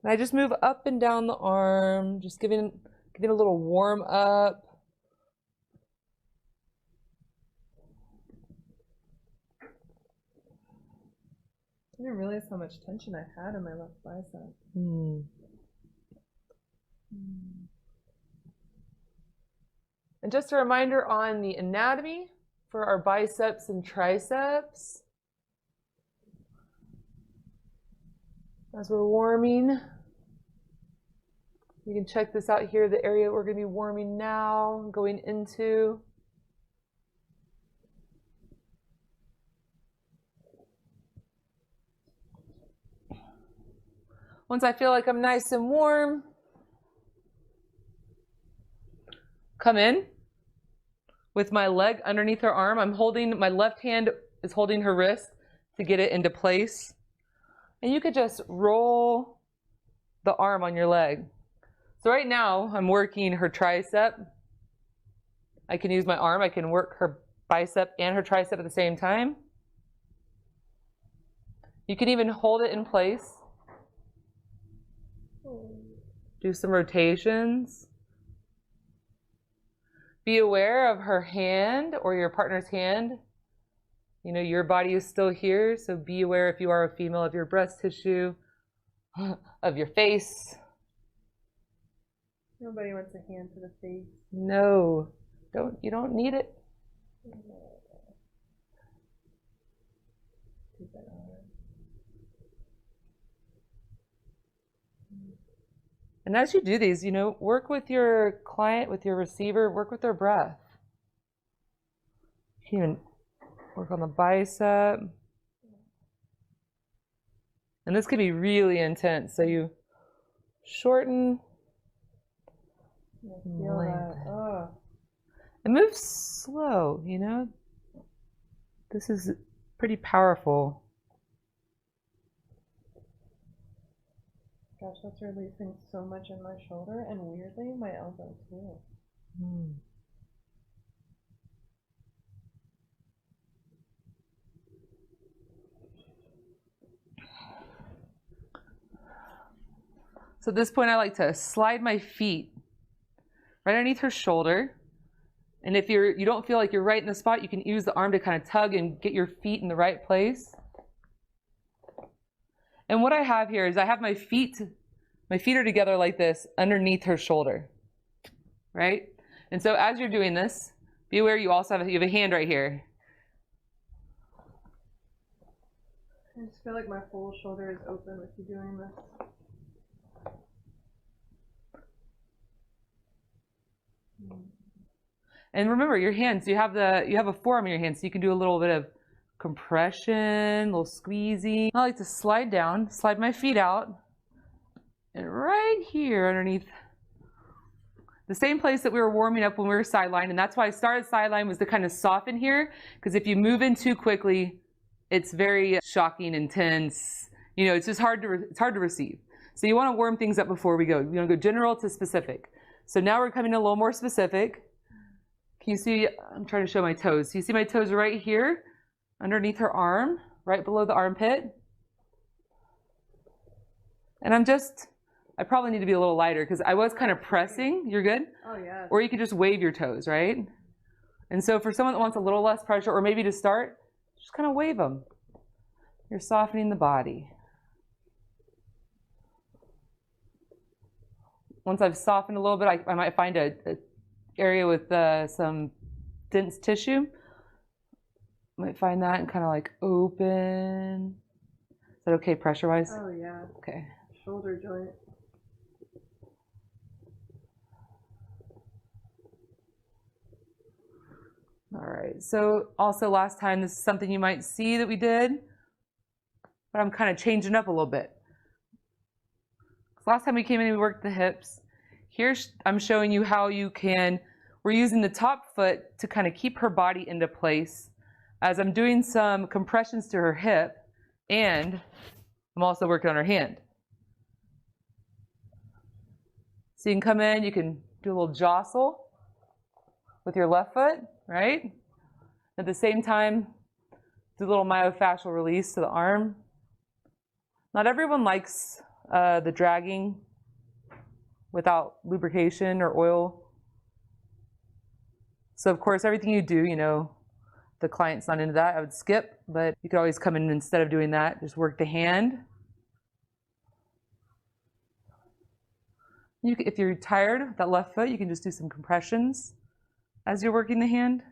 And I just move up and down the arm, just giving a little warm up. I didn't realize how much tension I had in my left bicep. And just a reminder on the anatomy for our biceps and triceps. As we're warming, you can check this out here, the area we're going to be warming now, going into. Once I feel like I'm nice and warm, come in with my leg underneath her arm. I'm holding, my left hand is holding her wrist to get it into place. And you could just roll the arm on your leg. So right now I'm working her tricep. I can use my arm, I can work her bicep and her tricep at the same time. You can even hold it in place. Do some rotations. Be aware of her hand or your partner's hand. You know, your body is still here, so be aware if you are a female of your breast tissue, of your face. Nobody wants a hand to the face. No, you don't need it. And as you do these, you know, work with your client, with your receiver, work with their breath. You can even work on the bicep. And this could be really intense. So you shorten. Feel that. Oh. And move slow, you know. This is pretty powerful. Gosh, that's releasing so much in my shoulder and weirdly my elbow too. So at this point I like to slide my feet right underneath her shoulder. And if you don't feel like you're right in the spot, you can use the arm to kind of tug and get your feet in the right place. And what I have here is I have my feet are together like this underneath her shoulder, right? And so as you're doing this, be aware you also have a hand right here. I just feel like my whole shoulder is open with you doing this. And remember your hands, you have a forearm in your hand, so you can do a little bit of compression, a little squeezing. I like to slide down, slide my feet out, and right here underneath the same place that we were warming up when we were sideline, and that's why I started sideline, was to kind of soften here, because if you move in too quickly, it's very shocking, intense. You know, it's just hard to receive. So you want to warm things up before we go. You want to go general to specific. So now we're coming a little more specific. Can you see, I'm trying to show my toes. So you see my toes right here, underneath her arm, right below the armpit. And I probably need to be a little lighter because I was kind of pressing. You're good? Oh, yeah. Or you could just wave your toes, right? And so for someone that wants a little less pressure, or maybe to start, just kind of wave them. You're softening the body. Once I've softened a little bit, I might find a area with some dense tissue. Might find that and kind of like open. Is that okay pressure-wise? Oh, yeah. Okay. Shoulder joint. All right. So also last time, this is something you might see that we did, but I'm kind of changing up a little bit. Last time we came in, we worked the hips. Here I'm showing you how we're using the top foot to kind of keep her body into place as I'm doing some compressions to her hip, and I'm also working on her hand. So you can come in, you can do a little jostle with your left foot, right? At the same time, do a little myofascial release to the arm. Not everyone likes the dragging without lubrication or oil. So of course, everything you do, you know, the client's not into that, I would skip, but you could always come in and instead of doing that, just work the hand. If you're tired with that left foot, you can just do some compressions as you're working the hand.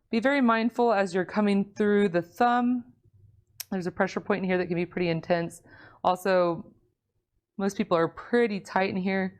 Be very mindful as you're coming through the thumb. There's a pressure point in here that can be pretty intense. Also, most people are pretty tight in here.